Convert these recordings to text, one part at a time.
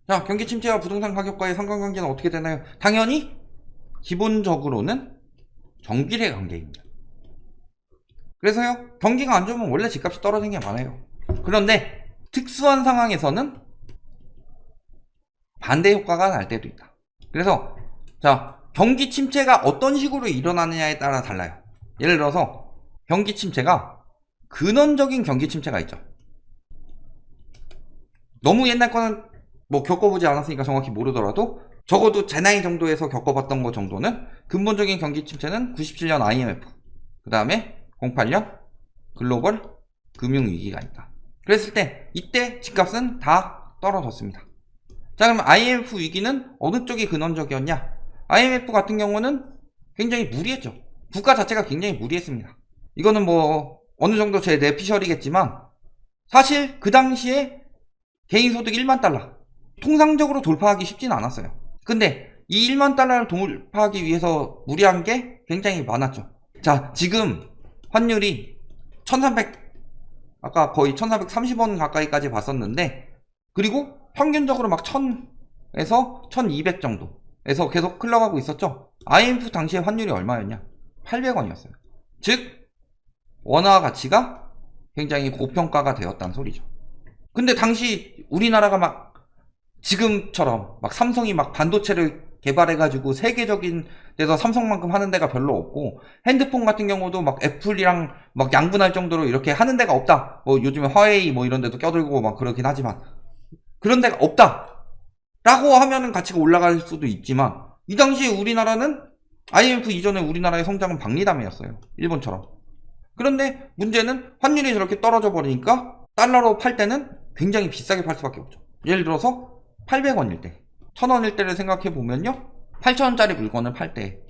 자, 경기 침체와 부동산 가격과의 상관관계는 어떻게 되나요? 당연히 기본적으로는 정기례 관계입니다. 그래서요, 경기가 안 좋으면 원래 집값이 떨어지는 게 많아요. 그런데 특수한 상황에서는 반대 효과가 날 때도 있다. 그래서 자, 경기 침체가 어떤 식으로 일어나느냐에 따라 달라요. 예를 들어서 경기 침체가 근원적인 경기 침체가 있죠. 너무 옛날 거는 뭐 겪어보지 않았으니까 정확히 모르더라도 적어도 제 나이 정도에서 겪어봤던 것 정도는 근본적인 경기 침체는 97년 IMF, 그 다음에 08년 글로벌 금융위기가 있다. 그랬을 때 이때 집값은 다 떨어졌습니다. 자, 그럼 IMF 위기는 어느 쪽이 근원적이었냐? IMF 같은 경우는 굉장히 무리했죠. 국가 자체가 굉장히 무리했습니다. 이거는 뭐 어느 정도 제 내피셜이겠지만 사실 그 당시에 개인 소득 1만 달러 통상적으로 돌파하기 쉽진 않았어요. 근데 이 1만 달러를 돌파하기 위해서 무리한 게 굉장히 많았죠. 자, 지금 환율이 1300 아까 거의 1430원 가까이까지 봤었는데, 그리고 평균적으로 막 1000에서 1200 정도에서 계속 흘러가고 있었죠. IMF 당시에 환율이 얼마였냐? 800원이었어요. 즉 원화 가치가 굉장히 고평가가 되었다는 소리죠. 근데 당시 우리나라가 막 지금처럼 막 삼성이 막 반도체를 개발해가지고 세계적인 데서 삼성만큼 하는 데가 별로 없고, 핸드폰 같은 경우도 막 애플이랑 막 양분할 정도로 이렇게 하는 데가 없다. 뭐 요즘에 화웨이 뭐 이런 데도 껴들고 막 그러긴 하지만 그런 데가 없다 라고 하면은 가치가 올라갈 수도 있지만, 이 당시에 우리나라는 IMF 이전에 우리나라의 성장은 박리담이었어요. 일본처럼. 그런데 문제는 환율이 저렇게 떨어져 버리니까 달러로 팔 때는 굉장히 비싸게 팔 수밖에 없죠. 예를 들어서 800원일 때, 1000원일 때를 생각해 보면요, 8000원짜리 물건을 팔 때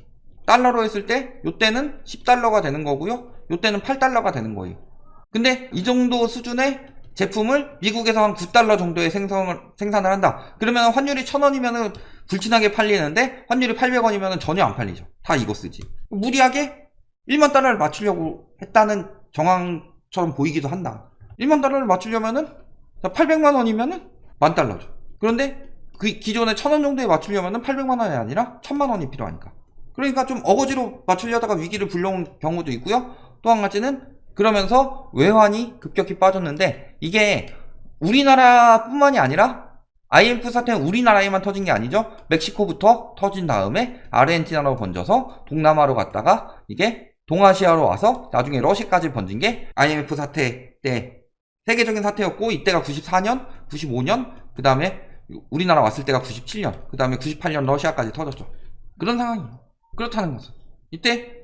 달러로 했을 때 요때는 10달러가 되는 거고요, 요때는 8달러가 되는 거예요. 근데 이 정도 수준의 제품을 미국에서 한 9달러 정도의 생산을 한다. 그러면 환율이 1000원이면은 불친하게 팔리는데 환율이 800원이면은 전혀 안 팔리죠. 다 이거 쓰지. 무리하게 1만 달러를 맞추려고 했다는 정황처럼 보이기도 한다. 1만 달러를 맞추려면은 800만 원이면은 10,000달러죠. 그런데 그 기존에 1000원 정도에 맞추려면은 800만 원이 아니라 1000만 원이 필요하니까. 그러니까 좀 어거지로 맞추려다가 위기를 불러온 경우도 있고요. 또 한 가지는 그러면서 외환이 급격히 빠졌는데, 이게 우리나라뿐만이 아니라 IMF 사태는 우리나라에만 터진 게 아니죠. 멕시코부터 터진 다음에 아르헨티나로 번져서 동남아로 갔다가 이게 동아시아로 와서 나중에 러시아까지 번진 게 IMF 사태 때 세계적인 사태였고, 이때가 94년, 95년, 그 다음에 우리나라 왔을 때가 97년, 그 다음에 98년 러시아까지 터졌죠. 그런 상황이에요. 그렇다는 것은 이때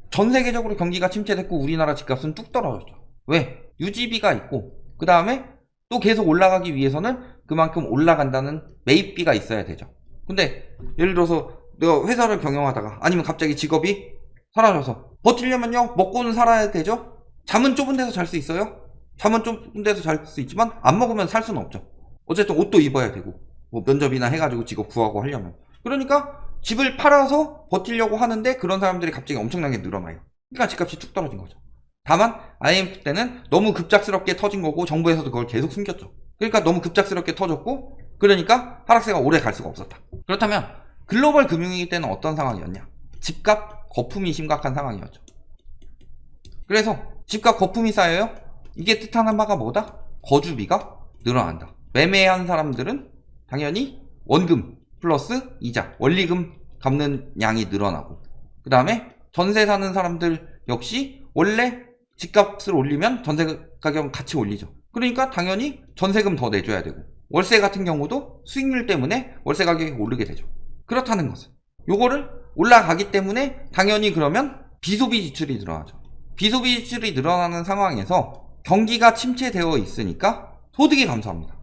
전 세계적으로 경기가 침체됐고 우리나라 집값은 뚝 떨어졌죠. 왜? 유지비가 있고, 그 다음에 또 계속 올라가기 위해서는 그만큼 올라간다는 매입비가 있어야 되죠. 근데 예를 들어서 내가 회사를 경영하다가 아니면 갑자기 직업이 사라져서 버티려면요, 먹고는 살아야 되죠. 잠은 좁은 데서 잘 수 있어요. 잠은 좁은 데서 잘 수 있지만 안 먹으면 살 수는 없죠. 어쨌든 옷도 입어야 되고 뭐 면접이나 해가지고 직업 구하고 하려면. 그러니까 집을 팔아서 버티려고 하는데 그런 사람들이 갑자기 엄청나게 늘어나요. 그러니까 집값이 뚝 떨어진 거죠. 다만 IMF 때는 너무 급작스럽게 터진 거고 정부에서도 그걸 계속 숨겼죠. 그러니까 너무 급작스럽게 터졌고, 그러니까 하락세가 오래 갈 수가 없었다. 그렇다면 글로벌 금융위기 때는 어떤 상황이었냐? 집값 거품이 심각한 상황이었죠. 그래서 집값 거품이 쌓여요. 이게 뜻하는 바가 뭐다? 거주비가 늘어난다. 매매한 사람들은 당연히 원금 플러스 이자, 원리금 갚는 양이 늘어나고, 그 다음에 전세 사는 사람들 역시 원래 집값을 올리면 전세 가격은 같이 올리죠. 그러니까 당연히 전세금 더 내줘야 되고, 월세 같은 경우도 수익률 때문에 월세 가격이 오르게 되죠. 그렇다는 것은 요거를 올라가기 때문에 당연히 그러면 비소비 지출이 늘어나죠. 비소비 지출이 늘어나는 상황에서 경기가 침체되어 있으니까 소득이 감소합니다.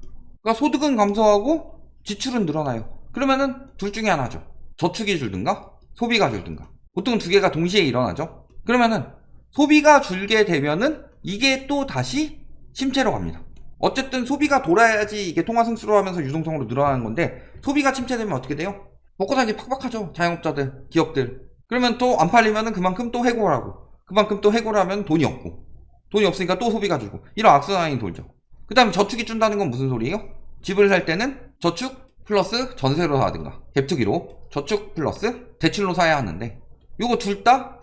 그러니까 소득은 감소하고 지출은 늘어나요. 그러면은 둘 중에 하나죠. 저축이 줄든가 소비가 줄든가. 보통 두 개가 동시에 일어나죠. 그러면은 소비가 줄게 되면은 이게 또 다시 침체로 갑니다. 어쨌든 소비가 돌아야지 이게 통화승수로 하면서 유동성으로 늘어나는 건데, 소비가 침체되면 어떻게 돼요? 먹고 살기 팍팍하죠. 자영업자들, 기업들. 그러면 또 안 팔리면은 그만큼 또 해고를 하고, 그만큼 또 해고를 하면 돈이 없고, 돈이 없으니까 또 소비가 줄고, 이런 악순환이 돌죠. 그 다음에 저축이 준다는 건 무슨 소리예요? 집을 살 때는 저축 플러스 전세로 사든가 갭투기로 저축 플러스 대출로 사야 하는데 요거 둘 다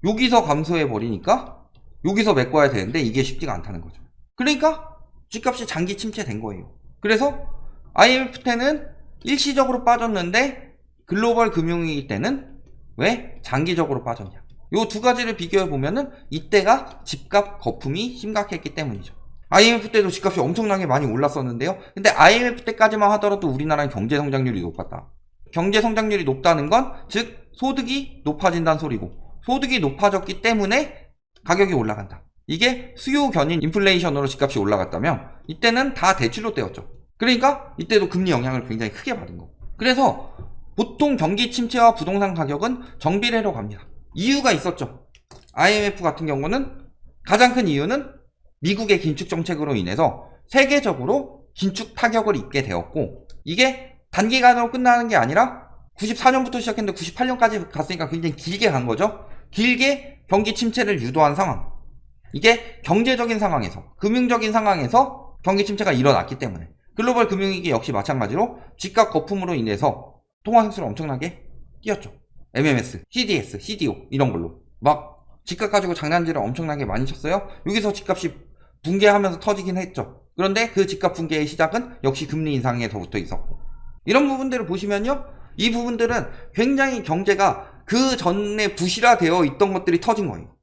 여기서 감소해 버리니까 여기서 메꿔야 되는데 이게 쉽지가 않다는 거죠. 그러니까 집값이 장기 침체된 거예요. 그래서 IMF 때는 일시적으로 빠졌는데 글로벌 금융위기 때는 왜 장기적으로 빠졌냐. 요 두 가지를 비교해 보면은 이때가 집값 거품이 심각했기 때문이죠. IMF 때도 집값이 엄청나게 많이 올랐었는데요. 근데 IMF 때까지만 하더라도 우리나라는 경제 성장률이 높았다. 경제 성장률이 높다는 건 즉 소득이 높아진다는 소리고 소득이 높아졌기 때문에 가격이 올라간다. 이게 수요 견인 인플레이션으로 집값이 올라갔다면 이때는 다 대출로 떼었죠. 그러니까 이때도 금리 영향을 굉장히 크게 받은 거고. 그래서 보통 경기 침체와 부동산 가격은 정비례로 갑니다. 이유가 있었죠. IMF 같은 경우는 가장 큰 이유는 미국의 긴축 정책으로 인해서 세계적으로 긴축 타격을 입게 되었고 이게 단기간으로 끝나는 게 아니라 94년부터 시작했는데 98년까지 갔으니까 굉장히 길게 간 거죠. 길게 경기 침체를 유도한 상황. 이게 경제적인 상황에서 금융적인 상황에서 경기 침체가 일어났기 때문에 글로벌 금융위기 역시 마찬가지로 집값 거품으로 인해서 통화 상수를 엄청나게 뛰었죠. MMS, CDS, CDO 이런 걸로 막 집값 가지고 장난질을 엄청나게 많이 쳤어요. 여기서 집값이 붕괴하면서 터지긴 했죠. 그런데 그 집값 붕괴의 시작은 역시 금리 인상에서부터 있었고 이런 부분들을 보시면요. 이 부분들은 굉장히 경제가 그 전에 부실화되어 있던 것들이 터진 거예요.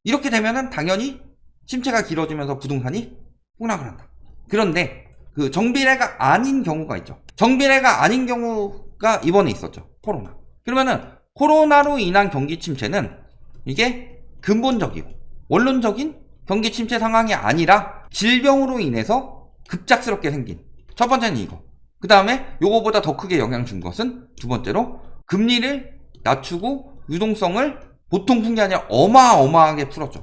이렇게 되면은 당연히 침체가 길어지면서 부동산이 폭락을 한다. 그런데 그 정비례가 아닌 경우가 있죠. 정비례가 아닌 경우가 이번에 있었죠. 코로나. 그러면은 코로나로 인한 경기 침체는 이게 근본적이고 원론적인 경기 침체 상황이 아니라 질병으로 인해서 급작스럽게 생긴 첫 번째는 이거. 그 다음에 요거보다 더 크게 영향 준 것은 두 번째로 금리를 낮추고 유동성을 보통 푼 게 아니라 어마어마하게 풀었죠.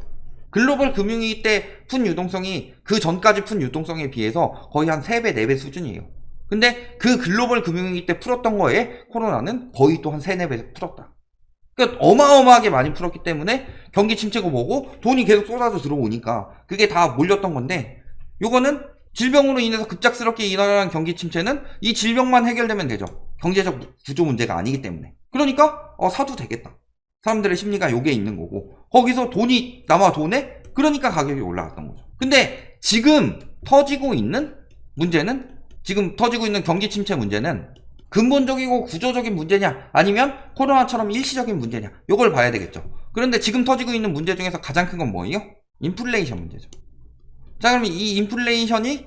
글로벌 금융위기 때 푼 유동성이 그 전까지 푼 유동성에 비해서 거의 한 3배, 4배 수준이에요. 근데 그 글로벌 금융위기 때 풀었던 거에 코로나는 거의 또 한 3, 4배 풀었다. 그러니까 어마어마하게 많이 풀었기 때문에 경기 침체고 뭐고 돈이 계속 쏟아져 들어오니까 그게 다 몰렸던 건데 요거는 질병으로 인해서 급작스럽게 일어난 경기 침체는 이 질병만 해결되면 되죠. 경제적 구조 문제가 아니기 때문에. 그러니까 사도 되겠다. 사람들의 심리가 요게 있는 거고 거기서 돈이 남아 도네? 그러니까 가격이 올라갔던 거죠. 근데 지금 터지고 있는 문제는 지금 터지고 있는 경기 침체 문제는 근본적이고 구조적인 문제냐 아니면 코로나처럼 일시적인 문제냐 요걸 봐야 되겠죠. 그런데 지금 터지고 있는 문제 중에서 가장 큰 건 뭐예요? 인플레이션 문제죠. 자 그러면 이 인플레이션이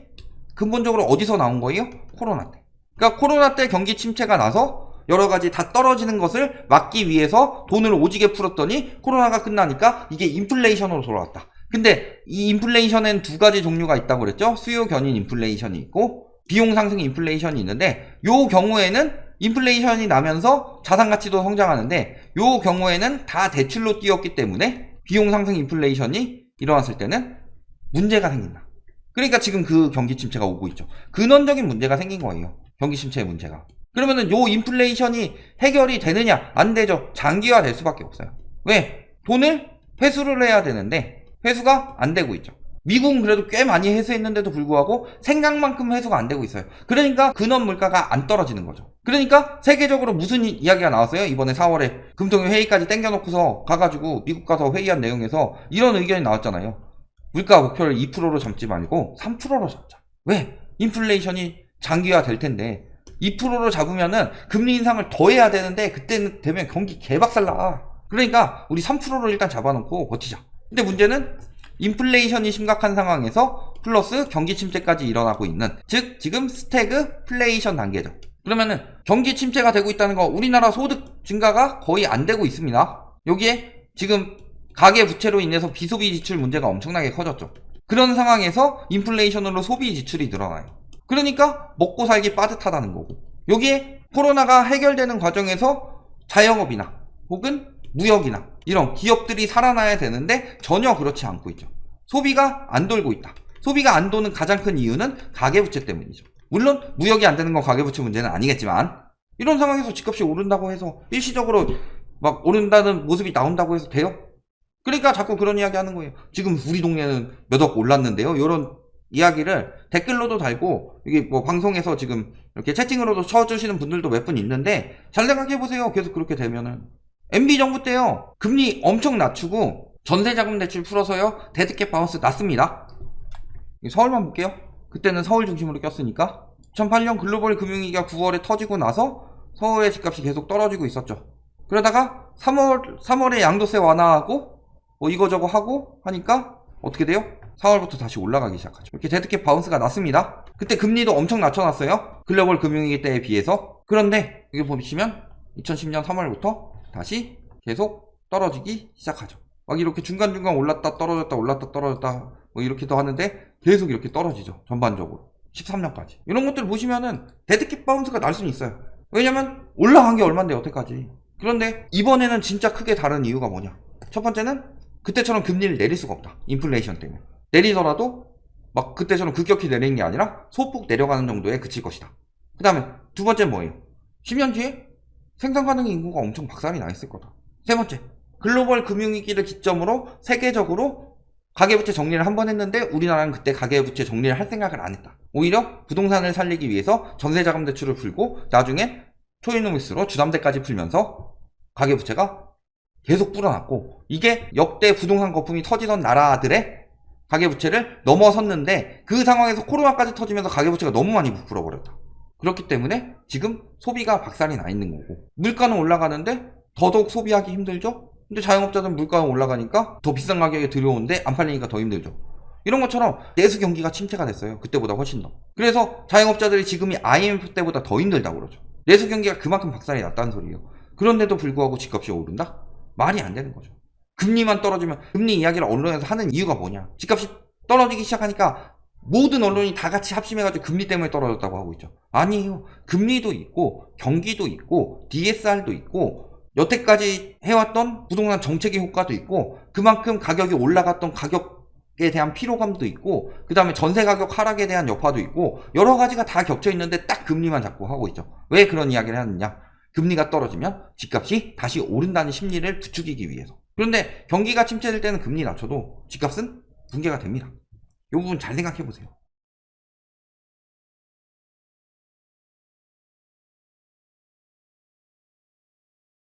근본적으로 어디서 나온 거예요? 코로나 때. 그러니까 코로나 때 경기 침체가 나서 여러 가지 다 떨어지는 것을 막기 위해서 돈을 오지게 풀었더니 코로나가 끝나니까 이게 인플레이션으로 돌아왔다. 근데 이 인플레이션엔 두 가지 종류가 있다고 그랬죠? 수요 견인 인플레이션이 있고 비용 상승 인플레이션이 있는데 요 경우에는 인플레이션이 나면서 자산 가치도 성장하는데 요 경우에는 다 대출로 뛰었기 때문에 비용 상승 인플레이션이 일어났을 때는 문제가 생긴다. 그러니까 지금 그 경기 침체가 오고 있죠. 근원적인 문제가 생긴 거예요. 경기 침체의 문제가. 그러면은 요 인플레이션이 해결이 되느냐? 안 되죠. 장기화 될 수밖에 없어요. 왜? 돈을 회수를 해야 되는데 회수가 안 되고 있죠. 미국은 그래도 꽤 많이 회수했는데도 불구하고 생각만큼 회수가 안 되고 있어요. 그러니까 근원 물가가 안 떨어지는 거죠. 그러니까 세계적으로 무슨 이야기가 나왔어요? 이번에 4월에 금통위 회의까지 땡겨놓고서 가가지고 미국 가서 회의한 내용에서 이런 의견이 나왔잖아요. 물가 목표를 2%로 잡지 말고 3%로 잡자. 왜? 인플레이션이 장기화 될 텐데 2%로 잡으면은 금리 인상을 더 해야 되는데 그때는 되면 경기 개박살나. 그러니까 우리 3%로 일단 잡아놓고 버티자. 근데 문제는 인플레이션이 심각한 상황에서 플러스 경기 침체까지 일어나고 있는 즉 지금 스태그플레이션 단계죠. 그러면은 경기 침체가 되고 있다는 거 우리나라 소득 증가가 거의 안 되고 있습니다. 여기에 지금 가계 부채로 인해서 비소비 지출 문제가 엄청나게 커졌죠. 그런 상황에서 인플레이션으로 소비 지출이 늘어나요. 그러니까 먹고 살기 빠듯하다는 거고 여기에 코로나가 해결되는 과정에서 자영업이나 혹은 무역이나 이런 기업들이 살아나야 되는데 전혀 그렇지 않고 있죠. 소비가 안 돌고 있다. 소비가 안 도는 가장 큰 이유는 가계부채 때문이죠. 물론 무역이 안 되는 건 가계부채 문제는 아니겠지만 이런 상황에서 집값이 오른다고 해서 일시적으로 막 오른다는 모습이 나온다고 해서 돼요? 그러니까 자꾸 그런 이야기 하는 거예요. 지금 우리 동네는 몇 억 올랐는데요. 이런 이야기를 댓글로도 달고 이게 뭐 방송에서 지금 이렇게 채팅으로도 쳐주시는 분들도 몇 분 있는데 잘 생각해보세요. 계속 그렇게 되면은 MB정부 때요 금리 엄청 낮추고 전세자금 대출 풀어서요 데드캣 바운스 났습니다. 서울만 볼게요. 그때는 서울 중심으로 꼈으니까 2008년 글로벌 금융위기가 9월에 터지고 나서 서울의 집값이 계속 떨어지고 있었죠. 그러다가 3월에 양도세 완화하고 뭐 이거저거 하고 하니까 어떻게 돼요? 4월부터 다시 올라가기 시작하죠. 이렇게 데드캣 바운스가 났습니다. 그때 금리도 엄청 낮춰놨어요. 글로벌 금융위기 때에 비해서. 그런데 여기 보시면 2010년 3월부터 다시 계속 떨어지기 시작하죠. 막 이렇게 중간중간 올랐다 떨어졌다 올랐다 떨어졌다 뭐 이렇게도 하는데 계속 이렇게 떨어지죠. 전반적으로 13년까지. 이런 것들 보시면은 데드캣 바운스가 날 수는 있어요. 왜냐면 올라간 게 얼만데 여태까지. 그런데 이번에는 진짜 크게 다른 이유가 뭐냐. 첫 번째는 그때처럼 금리를 내릴 수가 없다. 인플레이션 때문에. 내리더라도 막 그때처럼 급격히 내리는 게 아니라 소폭 내려가는 정도에 그칠 것이다. 그 다음에 두 번째는 뭐예요? 10년 뒤에 생산 가능 인구가 엄청 박살이 나 있을 거다. 세 번째, 글로벌 금융위기를 기점으로 세계적으로 가계부채 정리를 한 번 했는데 우리나라는 그때 가계부채 정리를 할 생각을 안 했다. 오히려 부동산을 살리기 위해서 전세자금 대출을 풀고 나중에 초이노미스로 주담대까지 풀면서 가계부채가 계속 불어났고 이게 역대 부동산 거품이 터지던 나라들의 가계부채를 넘어섰는데 그 상황에서 코로나까지 터지면서 가계부채가 너무 많이 부풀어버렸다. 그렇기 때문에 지금 소비가 박살이 나 있는 거고 물가는 올라가는데 더더욱 소비하기 힘들죠? 근데 자영업자들은 물가가 올라가니까 더 비싼 가격에 들여오는데 안 팔리니까 더 힘들죠. 이런 것처럼 내수 경기가 침체가 됐어요. 그때보다 훨씬 더. 그래서 자영업자들이 지금이 IMF 때보다 더 힘들다고 그러죠. 내수 경기가 그만큼 박살이 났다는 소리예요. 그런데도 불구하고 집값이 오른다? 말이 안 되는 거죠. 금리만 떨어지면 금리 이야기를 언론에서 하는 이유가 뭐냐. 집값이 떨어지기 시작하니까 모든 언론이 다 같이 합심해가지고 금리 때문에 떨어졌다고 하고 있죠. 아니에요. 금리도 있고 경기도 있고 DSR도 있고 여태까지 해왔던 부동산 정책의 효과도 있고 그만큼 가격이 올라갔던 가격에 대한 피로감도 있고 그 다음에 전세 가격 하락에 대한 여파도 있고 여러 가지가 다 겹쳐 있는데 딱 금리만 자꾸 하고 있죠. 왜 그런 이야기를 하느냐. 금리가 떨어지면 집값이 다시 오른다는 심리를 부추기기 위해서. 그런데 경기가 침체될 때는 금리 낮춰도 집값은 붕괴가 됩니다. 이 부분 잘 생각해 보세요.